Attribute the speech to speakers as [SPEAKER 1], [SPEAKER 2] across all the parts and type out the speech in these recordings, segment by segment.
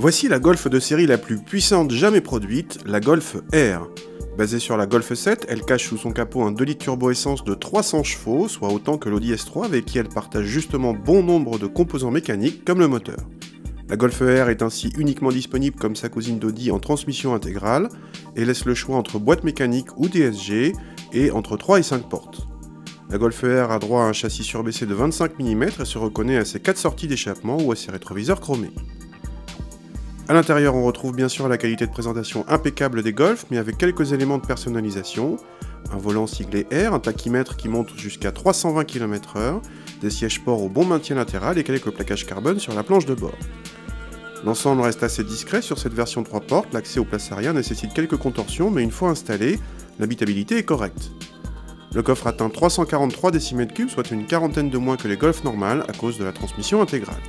[SPEAKER 1] Voici la Golf de série la plus puissante jamais produite, la Golf R. Basée sur la Golf 7, elle cache sous son capot un 2 litres turbo-essence de 300 chevaux, soit autant que l'Audi S3 avec qui elle partage justement bon nombre de composants mécaniques comme le moteur. La Golf R est ainsi uniquement disponible comme sa cousine d'Audi en transmission intégrale et laisse le choix entre boîte mécanique ou DSG et entre 3 et 5 portes. La Golf R a droit à un châssis surbaissé de 25 mm et se reconnaît à ses 4 sorties d'échappement ou à ses rétroviseurs chromés. A l'intérieur, on retrouve bien sûr la qualité de présentation impeccable des Golf, mais avec quelques éléments de personnalisation. Un volant siglé R, un tachymètre qui monte jusqu'à 320 km/h, des sièges sport au bon maintien latéral et quelques plaquages carbone sur la planche de bord. L'ensemble reste assez discret sur cette version 3 portes, l'accès aux places arrière nécessite quelques contorsions, mais une fois installé, l'habitabilité est correcte. Le coffre atteint 343 décimètres cubes, soit une quarantaine de moins que les Golf normales à cause de la transmission intégrale.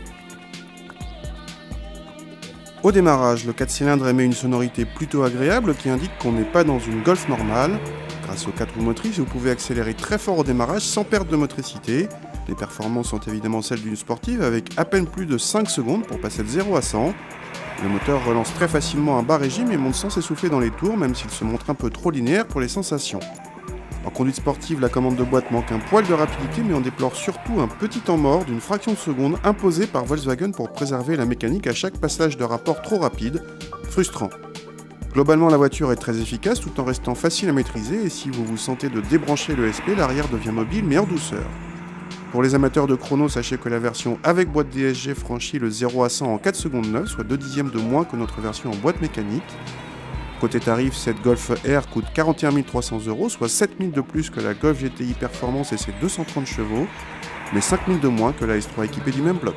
[SPEAKER 1] Au démarrage, le 4 cylindres émet une sonorité plutôt agréable qui indique qu'on n'est pas dans une Golf normale. Grâce aux 4 roues motrices, vous pouvez accélérer très fort au démarrage sans perte de motricité. Les performances sont évidemment celles d'une sportive avec à peine plus de 5 secondes pour passer de 0 à 100. Le moteur relance très facilement un bas régime et monte sans s'essouffler dans les tours, même s'il se montre un peu trop linéaire pour les sensations. En conduite sportive, la commande de boîte manque un poil de rapidité, mais on déplore surtout un petit temps mort d'une fraction de seconde imposé par Volkswagen pour préserver la mécanique à chaque passage de rapport trop rapide, frustrant. Globalement, la voiture est très efficace tout en restant facile à maîtriser et si vous vous sentez de débrancher le SP, l'arrière devient mobile mais en douceur. Pour les amateurs de chrono, sachez que la version avec boîte DSG franchit le 0 à 100 en 4 secondes 9, soit 2 dixièmes de moins que notre version en boîte mécanique. Côté tarif, cette Golf R coûte 41 300 €, soit 7 000 de plus que la Golf GTI Performance et ses 230 chevaux, mais 5 000 de moins que la S3 équipée du même bloc.